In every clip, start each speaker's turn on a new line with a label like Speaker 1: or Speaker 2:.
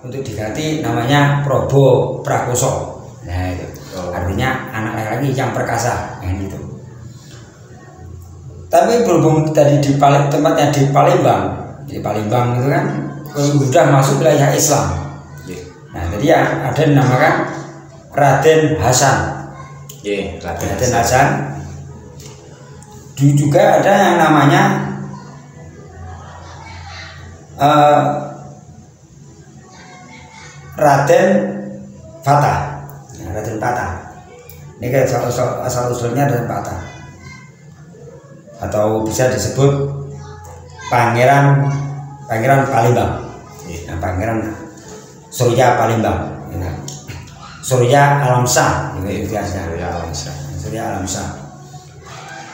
Speaker 1: untuk diganti namanya Probo Prakoso. Nah itu artinya anak laki-laki yang perkasa, gitu. Tapi berhubung tadi di tempatnya di Palembang itu kan sudah masuk wilayah Islam. Nah jadi ya ada yang dinamakan Raden Hasan. Raden Hasan. Juga ada yang namanya Raden Fatah. Raden Fatah. Ini kan asal usulnya Raden Fatah. Atau bisa disebut Pangeran Palembang. Nah, Pangeran Surya Palembang. Surya Alamsyah. Surya Alamsyah.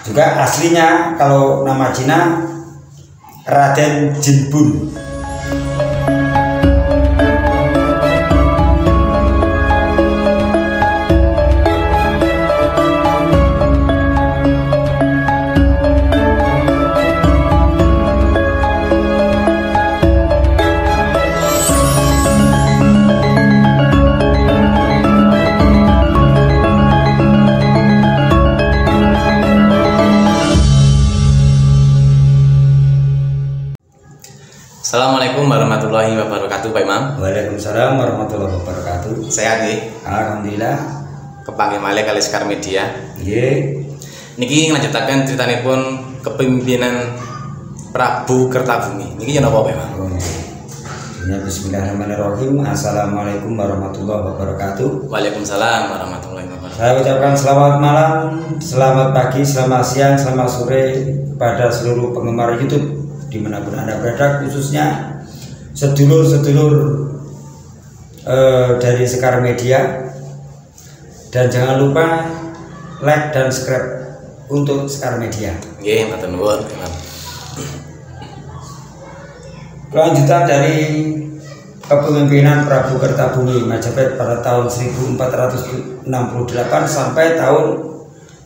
Speaker 1: Juga aslinya kalau nama Cina Raden Jinbun.
Speaker 2: Assalamualaikum warahmatullahi wabarakatuh, Pak Imam.
Speaker 1: Waalaikumsalam warahmatullahi wabarakatuh.
Speaker 2: Sehat nggih?
Speaker 1: Alhamdulillah.
Speaker 2: Kepanggih malih kali Sekar Media.
Speaker 1: Nggih.
Speaker 2: Niki nglanjutaken critanipun kepemimpinan Prabu Kertabumi. Niki yen apa, Pak Imam?
Speaker 1: Bismillahirrahmanirrahim. Assalamualaikum warahmatullahi wabarakatuh.
Speaker 2: Waalaikumsalam warahmatullahi wabarakatuh.
Speaker 1: Saya ucapkan selamat malam, selamat pagi, selamat siang, selamat sore kepada seluruh penggemar YouTube dimanapun Anda berada, khususnya sedulur-sedulur dari Sekar Media. Dan jangan lupa like dan subscribe untuk Sekar Media.
Speaker 2: Nggih, matur nuwun.
Speaker 1: Kelanjutan dari kepemimpinan Prabu Kertabumi Majapahit pada tahun 1468 sampai tahun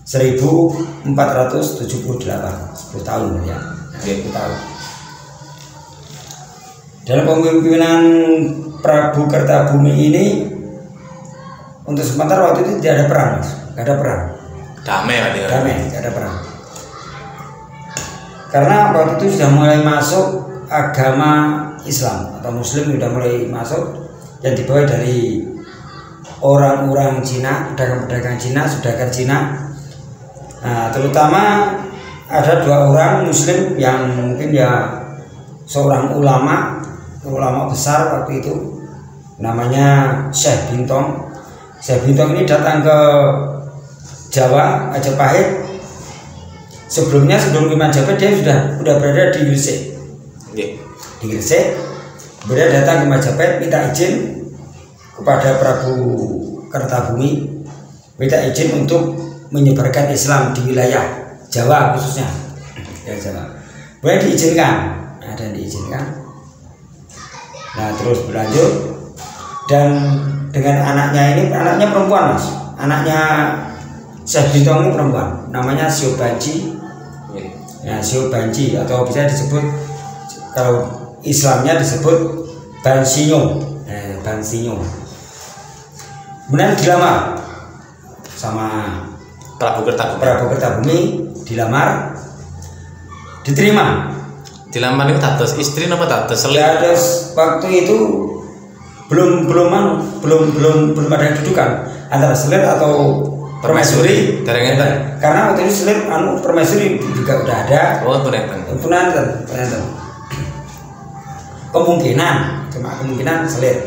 Speaker 1: 1478, 10 tahun ya. 10 tahun. Dalam kepemimpinan Prabu Kertabumi ini, untuk sementara waktu itu tidak ada perang, Mas. Tidak ada perang.
Speaker 2: Damai, Pak.
Speaker 1: Damai, tidak ada perang. Karena waktu itu sudah mulai masuk agama Islam atau Muslim, sudah mulai masuk, yang dibawa dari orang-orang Cina, pedagang-pedagang Cina, saudagar Cina. Nah, terutama ada 2 orang Muslim yang mungkin ya seorang ulama besar waktu itu, namanya Syekh Bintong. Syekh Bintong ini datang ke Jawa, Majapahit. Sebelum ke Majapahit dia sudah berada di Gresik. Di Gresik, kemudian datang ke Majapahit, minta izin kepada Prabu Kertabumi, minta izin untuk menyebarkan Islam di wilayah Jawa khususnya. Ya, Jawa. Boleh diizinkan, Nah, terus berlanjut, dan dengan anaknya perempuan, Mas. Anaknya Syekh Bintong ini perempuan, namanya Sio Banci. Ya, Sio Banci, atau bisa disebut kalau Islamnya disebut Bansinyo. Bansinyo. Kemudian dilamar sama
Speaker 2: Prabu
Speaker 1: Kertabumi, dilamar, diterima.
Speaker 2: Dilamar itu dados istri napa dados selir?
Speaker 1: Dados waktu itu belum ada kedudukan antara selir atau permaisuri. Karena waktu itu selir permaisuri juga udah ada.
Speaker 2: Oh, punten.
Speaker 1: Kemungkinan selir.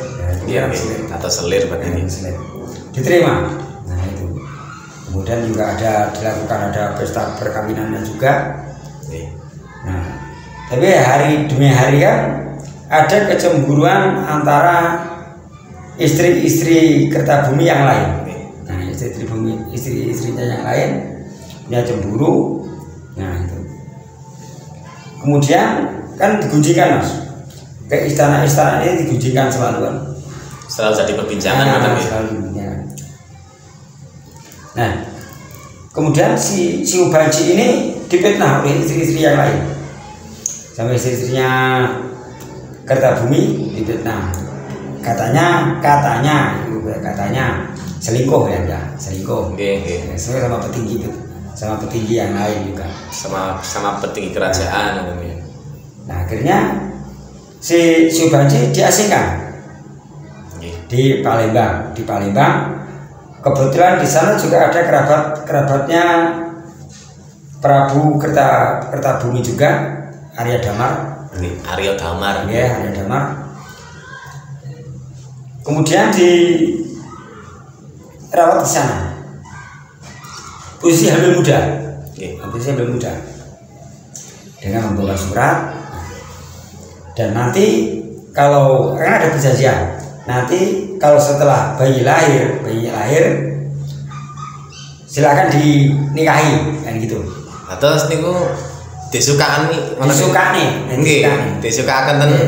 Speaker 2: Iya, atau selir begini.
Speaker 1: Diterima. Nah, itu. Kemudian juga dilakukan pesta perkawinannya juga. Nah, tapi hari demi hari kan ada kecemburuan antara istri-istri Kertabumi yang lain. Nah, istri-istrinya yang lain dia cemburu. Nah, itu. Kemudian kan digunjingkan, Mas. Ke istana-istana ini digunjingkan selalu kan.
Speaker 2: Selalu jadi perbincangan,
Speaker 1: Nah, kemudian si Ubanci ini difitnah oleh istri-istri yang lain. Sama istri-istrinya Kertabumi difitnah. katanya selingkuh ya, selingkuh.
Speaker 2: Nggih.
Speaker 1: Sama petinggi yang lain juga.
Speaker 2: Sama petinggi kerajaan namanya.
Speaker 1: Nah, akhirnya si Subhanji diasingkan di Palembang. Kebetulan di sana juga ada kerabatnya Prabu Kertabumi juga, Arya Damar.
Speaker 2: Arya Damar.
Speaker 1: Ya, Arya Damar. Kemudian dirawat di sana. Posisi hamil muda. Dengan membawa surat. Dan nanti kalau kan ada perjanjian. Nanti kalau setelah bayi lahir silakan dinikahi kan gitu.
Speaker 2: Terus niku disukani ten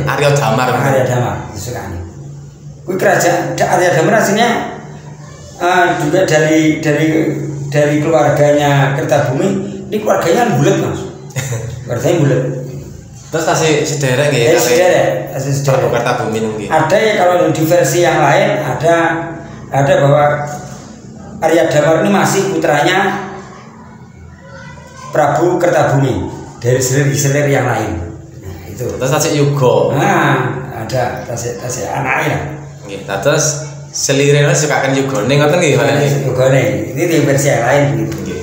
Speaker 2: Arya Damar.
Speaker 1: Disukani. Kuwi kerajaan Arya Damar aslinya juga dari keluarganya Kertabumi. Ini keluarganya bulat, Mas. Keluarganya bulat.
Speaker 2: Terus kasih sederek nggih,
Speaker 1: kasih
Speaker 2: Prabu Kertabumi nggih.
Speaker 1: Ada ya, kalau di versi yang lain ada bahwa Arya Damar ini masih putranya Prabu Kertabumi dari selir yang lain. Nah, itu.
Speaker 2: Terus tasik yuga.
Speaker 1: Nah, ada tasik anaknya.
Speaker 2: Nggih, terus selirene sukaken yugane ngoten nggih, Pak.
Speaker 1: Yugane. Ini di versi yang lain begitu.
Speaker 2: Nggih.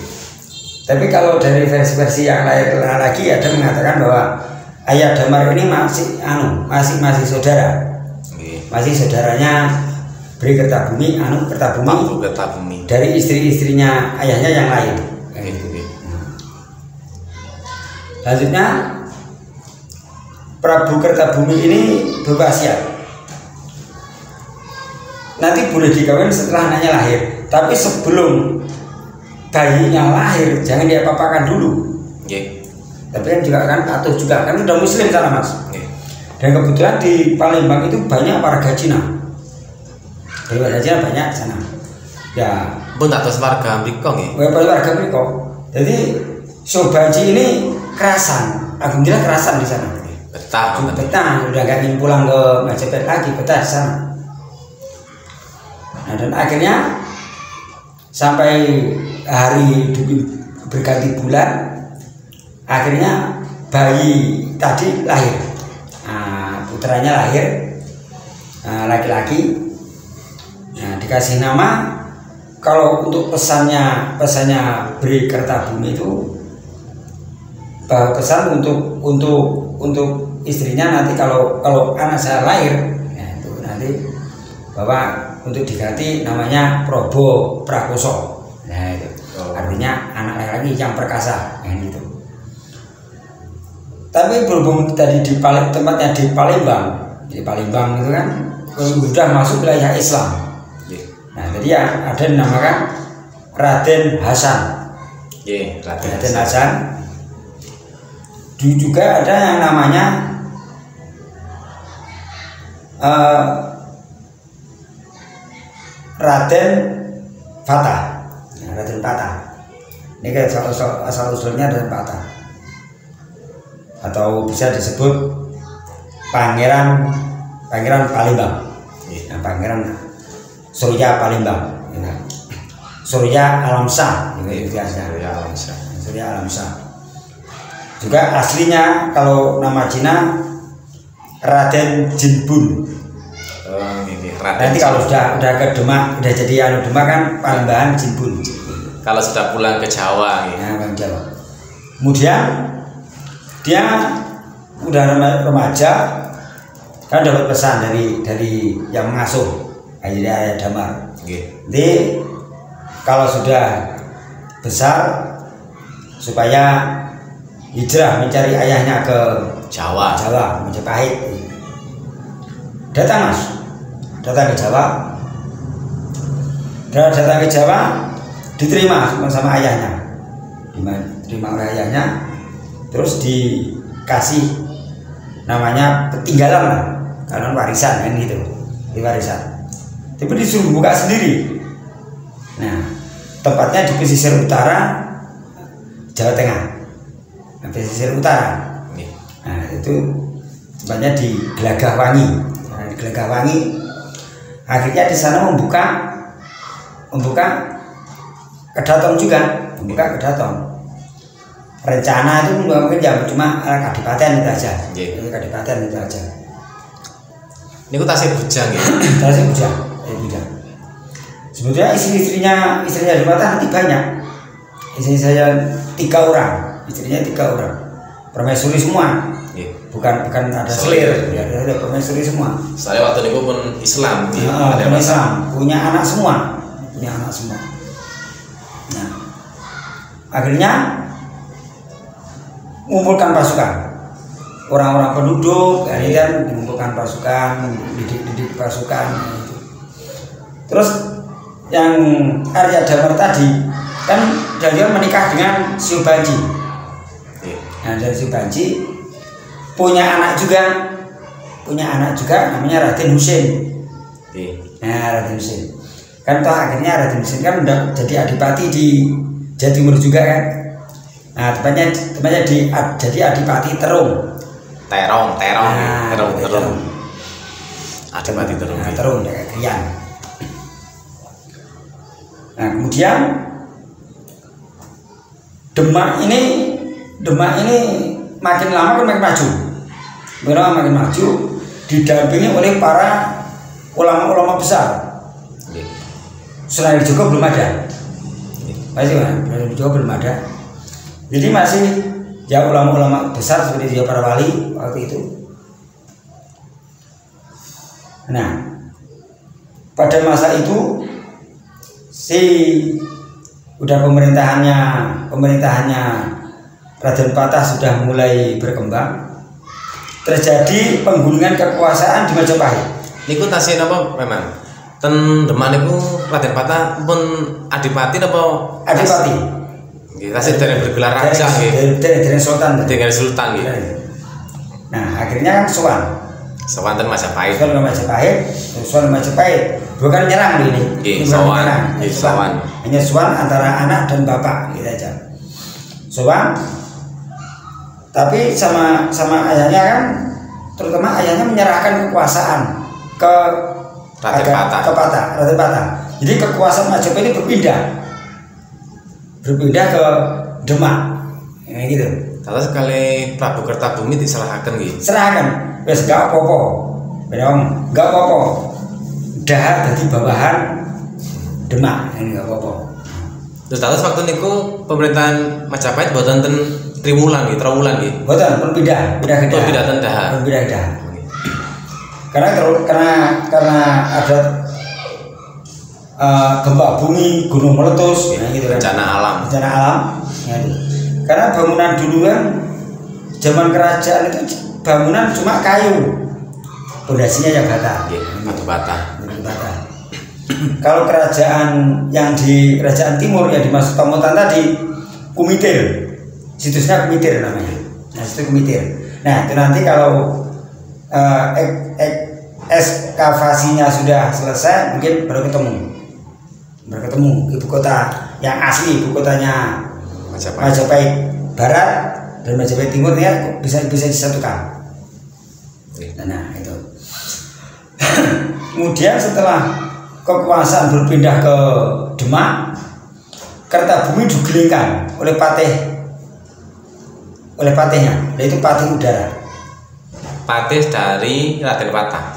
Speaker 1: Tapi kalau dari versi yang lain lagi ada mengatakan bahwa Arya Damar ini masih saudara.
Speaker 2: Nggih.
Speaker 1: Masih saudaranya Bri Kertabumi,
Speaker 2: Kertabumi.
Speaker 1: Dari istri-istrinya ayahnya yang lain.
Speaker 2: Nggih.
Speaker 1: Selanjutnya Prabu Kertabumi ini berwasiat. Nanti boleh dikawin setelah anaknya lahir, tapi sebelum bayinya lahir jangan diapa-apakan dulu.
Speaker 2: Nggih.
Speaker 1: Tapi kan juga kan patuh juga, kan udah muslim sana, Mas.
Speaker 2: Nggih.
Speaker 1: Dan kebetulan di Palembang itu banyak warga Cina. Dari warga Cina banyak sana. Ya,
Speaker 2: Pun atas warga mriko nggih.
Speaker 1: warga mriko. Jadi Subhanji ini kerasan, alhamdulillah kerasan di sana.
Speaker 2: Betah.
Speaker 1: Udah gak ingin pulang ke Majapahit lagi, betah di sana. Nah, dan akhirnya sampai hari berganti bulan, akhirnya bayi tadi lahir. Putranya lahir, laki-laki. Nah, dikasih nama. Kalau untuk pesannya Bri Kertabumi itu bahwa pesan untuk istrinya nanti kalau anak saya lahir, ya itu nanti bahwa untuk diganti namanya Probo Prakoso. Nah itu artinya anak laki-laki yang perkasa, yang gitu. Tapi berhubung tadi tempatnya di Palembang itu kan sudah masuk wilayah Islam. Nah, jadi ya ada yang dinamakan Raden Hasan. Raden Hasan. Juga ada yang namanya Raden Fatah. Raden Fatah. Ini kan asal usulnya Raden Fatah. Atau bisa disebut Pangeran Palembang. Nah, Pangeran Surya Palembang, Surya Alamsah, Surya Alamsah. Juga aslinya kalau nama Cina Raden Jinbun. Nanti kalau sudah ke Demak, udah jadi Demak kan Palembahan Jinbun.
Speaker 2: Kalau sudah pulang ke Jawa,
Speaker 1: ke Jawa. Kemudian dia udah remaja, kan dapat pesan dari yang mengasuh. Arya Damar. Jadi kalau sudah besar supaya hijrah mencari ayahnya ke Jawa, Majapahit. Datang ke Jawa. Datang ke Jawa, diterima sama ayahnya. Diterima oleh ayahnya, terus dikasih namanya petinggalan, karena warisan kan gitu, warisan. Tapi disuruh buka sendiri. Nah, tempatnya di pesisir utara Jawa Tengah. Nah, pesisir utara. Nah, itu tempatnya di Gelagahwangi. Nah, di Gelagahwangi Akhirnya di sana membuka kedaton juga, membuka kedaton. Rencana itu mungkin ya cuma kadipaten itu aja, kadipaten itu aja.
Speaker 2: Ini ku tasih bujang ya.
Speaker 1: Tasih bujang. Sebetulnya istrinya Demata nanti banyak. Istri saya 3 orang, istrinya 3 orang. Permaisuri semua. Bukan ada selir, ada permaisuri semua.
Speaker 2: Saya waktu itu pun Islam,
Speaker 1: punya Islam, punya anak semua. Nah, akhirnya mengumpulkan pasukan, orang-orang penduduk, kemudian mengumpulkan pasukan, didik pasukan. Terus yang Arya Damar tadi kan dia menikah dengan Syubanji. Nah, dari Syubanji punya anak juga namanya Raden Husin. Nah, Raden Husin kan toh akhirnya Raden Husin kan udah jadi adipati di Jawa Timur juga kan. Nah, tepatnya jadi adipati Terung.
Speaker 2: Terong. Adipati Terung.
Speaker 1: Nah, Terung ya Krian. Nah, kemudian Demak ini makin lama kan makin maju, didampingi oleh para ulama-ulama besar. Sunan Kalijogo belum ada, belum ada. Jadi masih ya ulama-ulama besar seperti dia para wali waktu itu. Nah, pada masa itu pemerintahannya Raden Patah sudah mulai berkembang. Terjadi penggulungan kekuasaan di Majapahit.
Speaker 2: Niku tasih napa memang? Ten Demak niku Raden Patah pun adipati napa?
Speaker 1: Adipati.
Speaker 2: Nggih, tasih dereng bergelar raja nggih.
Speaker 1: Dereng sultan.
Speaker 2: Dereng sultan nggih.
Speaker 1: Nah, akhirnya kan
Speaker 2: sowan ten Majapahit.
Speaker 1: Sowan Majapahit. Bukan nyerang ini.
Speaker 2: Nggih, sowan.
Speaker 1: Hanya sowan antara anak dan bapak gitu aja. Sowan. Tapi sama ayahnya kan, terutama ayahnya menyerahkan kekuasaan ke Raden Patah. Jadi kekuasaan Majapahit ini berpindah ke Demak, kayak gitu.
Speaker 2: Kalau sekali Prabu Kertabumi diserahkan gitu.
Speaker 1: Serahkan, wes gak apa-apa, gak apa-apa. Dahar dari bawahan Demak, ini gak apa-apa.
Speaker 2: Terus waktu niku pemerintahan Majapahit buatan ten Triwulan gitu, Trawulan gitu.
Speaker 1: Buatan pindah ke Dahar. Karena ada gempa bumi, gunung meletus, gitu kan.
Speaker 2: Bencana alam.
Speaker 1: Ya, karena bangunan dulu kan zaman kerajaan itu bangunan cuma kayu, pondasinya yang bata.
Speaker 2: Batu bata.
Speaker 1: Kalau kerajaan yang di kerajaan timur yang dimaksud Tomotan tadi Kumitir. Situsnya Kumitir namanya. Nah, situ Kumitir. Nah, itu nanti kalau ekskavasinya sudah selesai, mungkin baru ketemu ibu kota yang asli, ibu kotanya Majapahit Barat dan Majapahit Timur ya bisa disatukan. Nah, itu. Kemudian setelah kekuasaan berpindah ke Demak, Kertabumi digelengkan oleh patihnya, yaitu patih udara.
Speaker 2: Patih dari Raden Patah.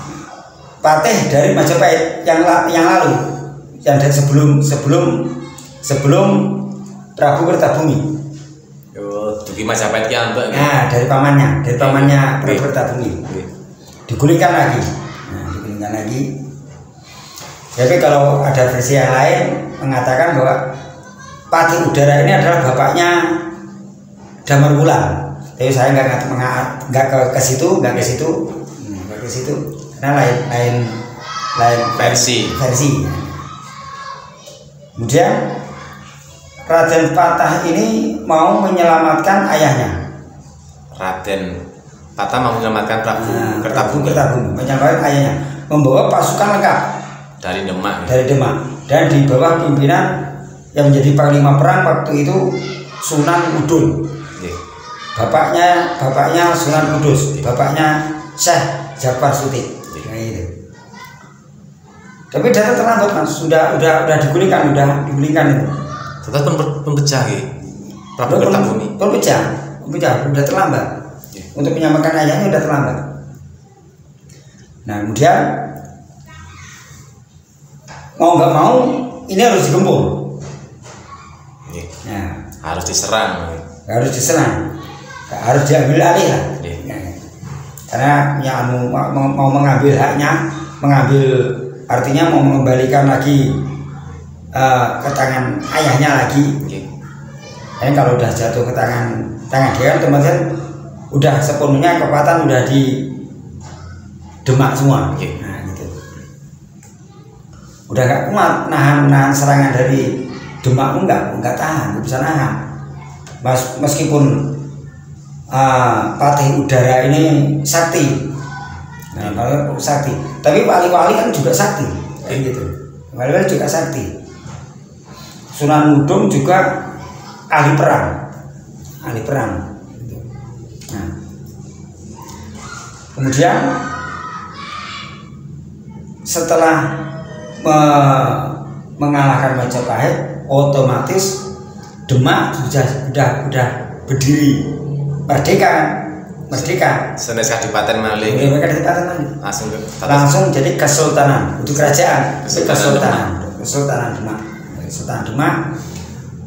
Speaker 1: Patih dari Majapahit yang lalu, yang dari sebelum Prabu Kertabumi.
Speaker 2: Dugi Majapahit ki ambek.
Speaker 1: Nah, dari pamannya Prabu Kertabumi. Digulingkan lagi. Tapi kalau ada versi yang lain mengatakan bahwa patih udara ini adalah bapaknya Damar Wulan. Tapi saya nggak ke situ, karena lain
Speaker 2: versi.
Speaker 1: Kemudian Raden Patah ini mau menyelamatkan ayahnya.
Speaker 2: Raden Patah mau menyelamatkan Prabu Kertabumi,
Speaker 1: menyelamatkan ayahnya, membawa pasukan lengkap
Speaker 2: dari Demak
Speaker 1: dan di bawah pimpinan yang menjadi panglima perang waktu itu Sunan Kudus. Bapaknya Sunan Kudus, bapaknya Syekh Jafar Sutik. Tapi datang terlambat mas, sudah digulingkan itu.
Speaker 2: Tetap pempecah ya. Prabu Kertabumi.
Speaker 1: Pempecah, sudah terlambat. Untuk menyamakan ayahnya sudah terlambat. Nah kemudian mau nggak mau ini harus digempur. Nah,
Speaker 2: harus diserang.
Speaker 1: Harus diambil alih lah. Karena yang mau mengambil haknya, artinya mau mengembalikan lagi ke tangan ayahnya lagi. Kalau udah jatuh ke tangan dia kan teman-teman udah sepenuhnya kekuatan udah di Demak semua. Nah gitu. Udah gak kuat nahan serangan dari Demak, enggak tahan, enggak bisa nahan. Meskipun Patih Udara ini sakti. Nah, kalau sakti, tapi wali-wali kan juga sakti, kayak gitu. Wali-wali juga sakti. Sunan Mudung juga ahli perang. Nah, kemudian setelah mengalahkan Majapahit, otomatis Demak sudah berdiri merdeka.
Speaker 2: Senes Kadipaten Maling.
Speaker 1: Langsung jadi kesultanan, itu kerajaan, kesultanan Demak.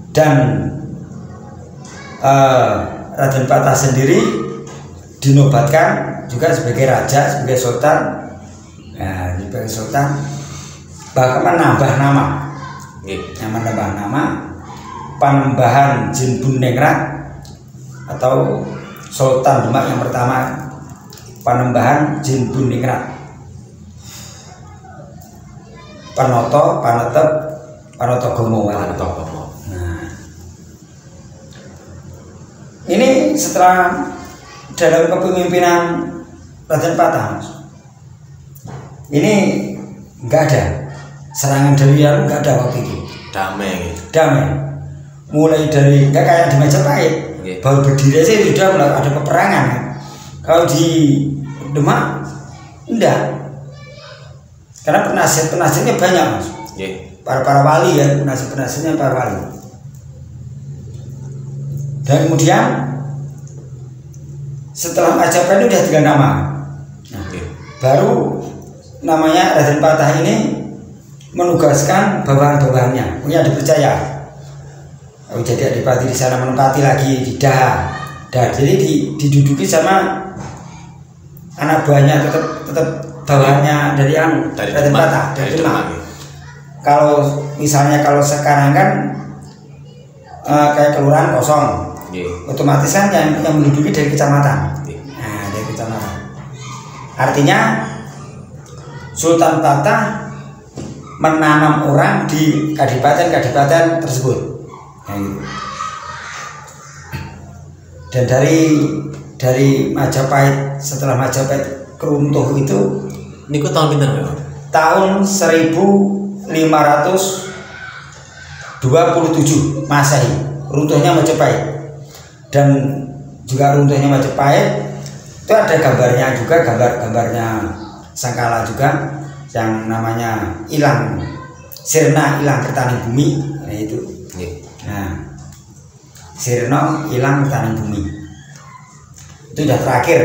Speaker 1: Dan Raden Patah sendiri dinobatkan juga sebagai raja, sebagai sultan. Nah, sebagai sultan bahkan menambah nama. Panembahan Jin Buningrat atau Sultan Demak yang pertama, Panembahan Jin Buningrat. Panoto Gomo. Nah, ini setelah dalam kepemimpinan Raden Patah, ini nggak ada serangan dari luar, nggak ada waktu itu.
Speaker 2: Damai.
Speaker 1: Mulai dari nggak kayak di Majapahit, baru berdiri aja sudah mulai ada peperangan. Kalau di Demak enggak, karena penasihatnya banyak mas. Para wali ya, penasihatnya para wali. Dan kemudian setelah Majapahit udah 3 nama. Baru namanya Raden Patah ini menugaskan bawahan-bawahannya, punya dipercaya. Jadi adipati di sana menempati lagi di Daha. Jadi diduduki sama anak buahnya, tetap bawahannya dari Raden Patah dari Demak. Kalau misalnya kalau sekarang kan kayak kelurahan kosong, otomatis kan yang menduduki dari kecamatan. Nah, dari kecamatan. Artinya Sultan Patah menanam orang di kadipaten tersebut. Nah, gitu. Dan dari Majapahit, setelah Majapahit keruntuh itu,
Speaker 2: niku tahun pinten Pak?
Speaker 1: Tahun 1527 Masehi runtuhnya Majapahit. Dan juga runtuhnya Majapahit itu ada gambarnya juga, gambarnya Sangkala juga yang namanya Sirna Ilang Kertaning Bumi. Nah itu. Nah, Sirna Ilang Kertaning Bumi itu sudah terakhir.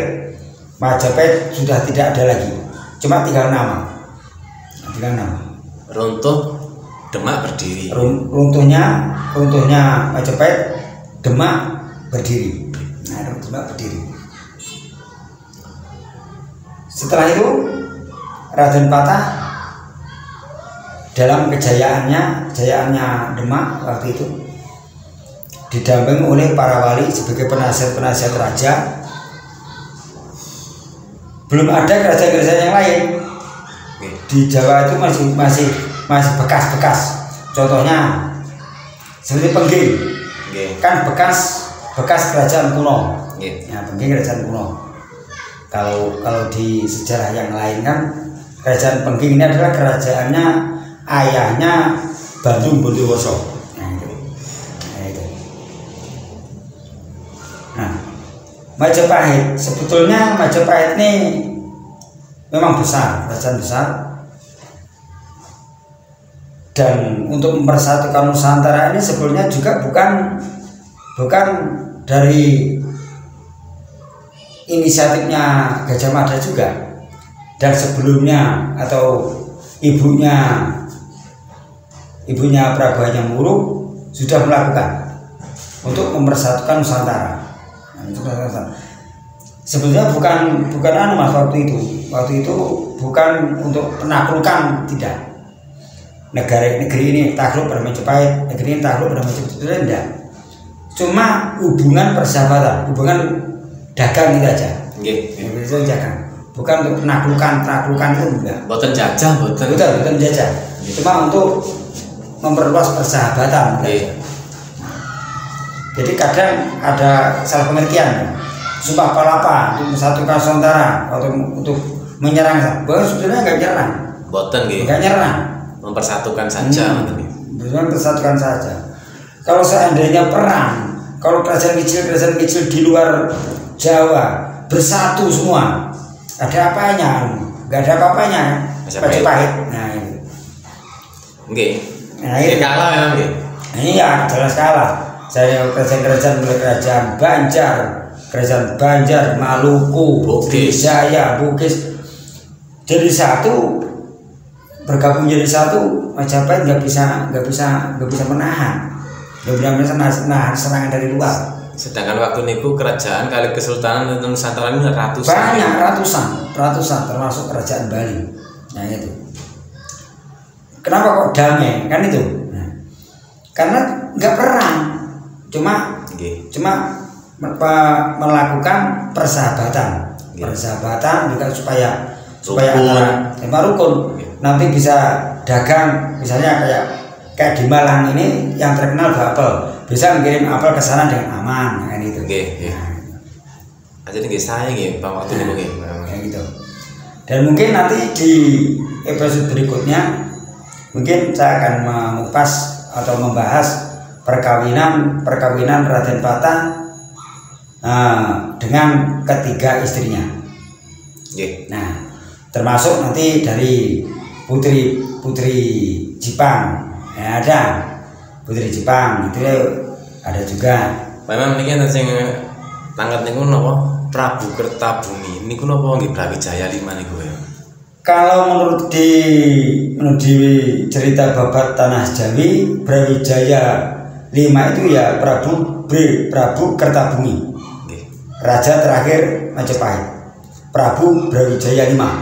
Speaker 1: Majapahit sudah tidak ada lagi, cuma tinggal nama.
Speaker 2: Runtuh, Demak berdiri.
Speaker 1: Runtuhnya Majapahit, Demak berdiri. Nah, Demak berdiri. Setelah itu Raden Patah dalam kejayaannya Demak waktu itu didampingi oleh para wali sebagai penasihat raja. Belum ada kerajaan-kerajaan yang lain di Jawa itu masih bekas. Contohnya seperti Pengging, kan bekas kerajaan kuno. Nah, Pengging kerajaan kuno. Kalau di sejarah yang lain kan kerajaan Pengging ini adalah kerajaannya ayahnya Bandung Bondowoso. Nah, Majapahit, sebetulnya Majapahit ini memang besar, kerajaan besar. Dan untuk mempersatukan Nusantara ini sebenarnya juga bukan dari inisiatifnya Gajah Mada juga, dan sebelumnya atau ibunya Prabu Hanyamuruk sudah melakukan untuk mempersatukan Nusantara. Sebetulnya bukan Mas waktu itu bukan untuk penaklukan, tidak. Negeri ini takluk pada Majapahit, negeri ini takluk pada Majapahit, itu tidak. Cuma hubungan persahabatan, hubungan dagang itu aja. Itu dagang. Bukan untuk penaklukan itu enggak.
Speaker 2: Boten jajah,
Speaker 1: Bukan jajah. Cuma untuk memperluas persahabatan. Jadi kadang ada salah pengertian. Sumpah palapa untuk satu Nusantara atau untuk menyerang, bahwa sebenarnya nggak nyerang.
Speaker 2: Boten nggih.
Speaker 1: Nggak nyerang.
Speaker 2: Mempersatukan saja.
Speaker 1: Mempersatukan saja. Kalau seandainya perang, kalau kerajaan kecil di luar Jawa bersatu semua, ada apanya? Nggak ada apa-apanya. Majapahit. Nah itu.
Speaker 2: Nggih.
Speaker 1: Nah itu
Speaker 2: kalah memang nggih.
Speaker 1: Iya, jelas kalah. Saya kerajaan Banjar, Maluku, Jaya, Bugis jadi satu, bergabung jadi satu. Majapahit nggak bisa menahan serangan dari luar.
Speaker 2: Sedangkan waktu niku kerajaan kali Kesultanan Nusantara ini ratusan.
Speaker 1: Banyak, ratusan termasuk kerajaan Bali. Nah itu. Kenapa kok damai? Kan itu. Nah, karena nggak perang, cuma melakukan persahabatan. Persahabatan juga supaya antara rukun. Nanti bisa dagang, misalnya kayak di Malang ini yang terkenal apel, bisa mengirim apel ke sana dengan aman, kan itu.
Speaker 2: Aja nggih saya nggih Pak waktu niku nggih.
Speaker 1: Kayak gitu. Dan mungkin nanti di episode berikutnya mungkin saya akan mengupas atau membahas perkawinan Raden Patah dengan ketiga istrinya. Nah, termasuk nanti dari putri Jipang. Ya, ada putri Jipang itu ada juga.
Speaker 2: Memang niki enten sing tangkat niku napa Prabu Kertabumi niku napa nggih Brawijaya 5 niku ya.
Speaker 1: Kalau menurut cerita babat Tanah Jawi, Brawijaya 5 itu ya Prabu Kertabumi. Raja terakhir Majapahit. Prabu Brawijaya 5. Nah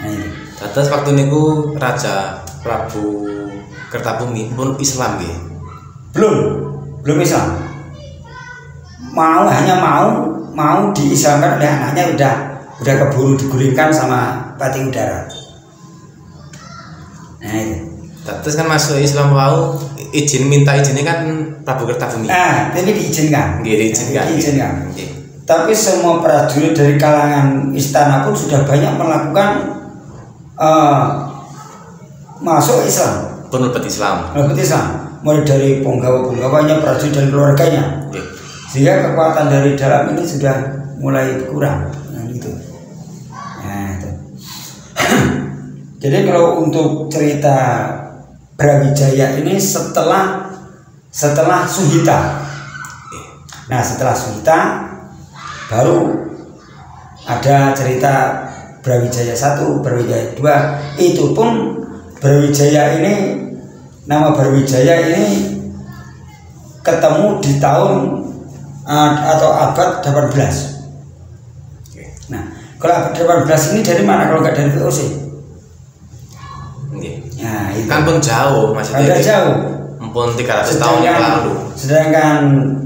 Speaker 1: ini.
Speaker 2: Terus waktu niku Raja Prabu Kertabumi pun Islam nggih. Belum Islam. Hanya mau diislamkan oleh anaknya, udah keburu digulingkan sama Pati Udara. Nah itu. Terus kan masuk Islam wau minta izinnya kan Prabu Kertabumi.
Speaker 1: Nah, ini diizinkan.
Speaker 2: Diizinkan.
Speaker 1: Tapi semua prajurit dari kalangan istana pun sudah banyak melakukan masuk Islam.
Speaker 2: Penelpet Islam.
Speaker 1: Mulai dari penggawa-penggawanya, prajurit dan keluarganya. Sehingga kekuatan dari dalam ini sudah mulai berkurang. Nah, gitu. Nah, itu. Jadi kalau untuk cerita Brawijaya ini setelah Suhita. Nah, setelah Suhita baru ada cerita Brawijaya 1, Brawijaya 2. Itu pun Brawijaya ini, nama Brawijaya ini ketemu di tahun atau abad 18. Nah, kalau abad 18 ini dari mana kalau nggak dari VOC? Nah, itu.
Speaker 2: Kan pun jauh maksudnya.
Speaker 1: Agak jauh.
Speaker 2: Pun 300 tahun yang lalu.
Speaker 1: Sedangkan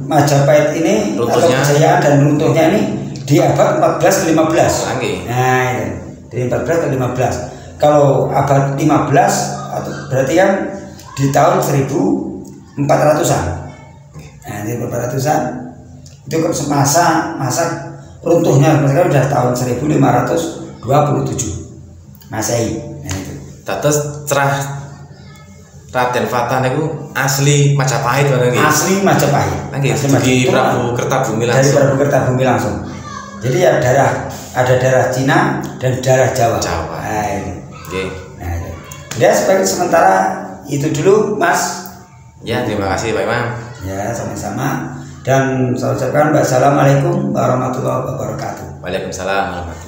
Speaker 1: Majapahit ini
Speaker 2: runtuhnya,
Speaker 1: atau kejayaan dan runtuhnya ini di abad 14 ke 15. Nah, itu. Dari 14 ke 15. Kalau abad 15 atau berarti kan di tahun 1400-an. Nah, di 1400-an itu masa runtuhnya misalnya udah tahun 1527 Masehi. Nah, itu.
Speaker 2: Terus cerah Raden Patah niku asli Majapahit bareng nggih.
Speaker 1: Asli Majapahit.
Speaker 2: Nggih, dari Prabu Kertabumi langsung.
Speaker 1: Dari Prabu Kertabumi langsung. Jadi ya ada darah Cina dan darah Jawa.
Speaker 2: Nah, ini.
Speaker 1: Nah, dia sebagai sementara itu dulu Mas.
Speaker 2: Ya, terima kasih Pak Imam.
Speaker 1: Ya, sama-sama. Dan saya ucapkan wassalamualaikum warahmatullahi wabarakatuh.
Speaker 2: Waalaikumsalam warahmatullahi wabarakatuh.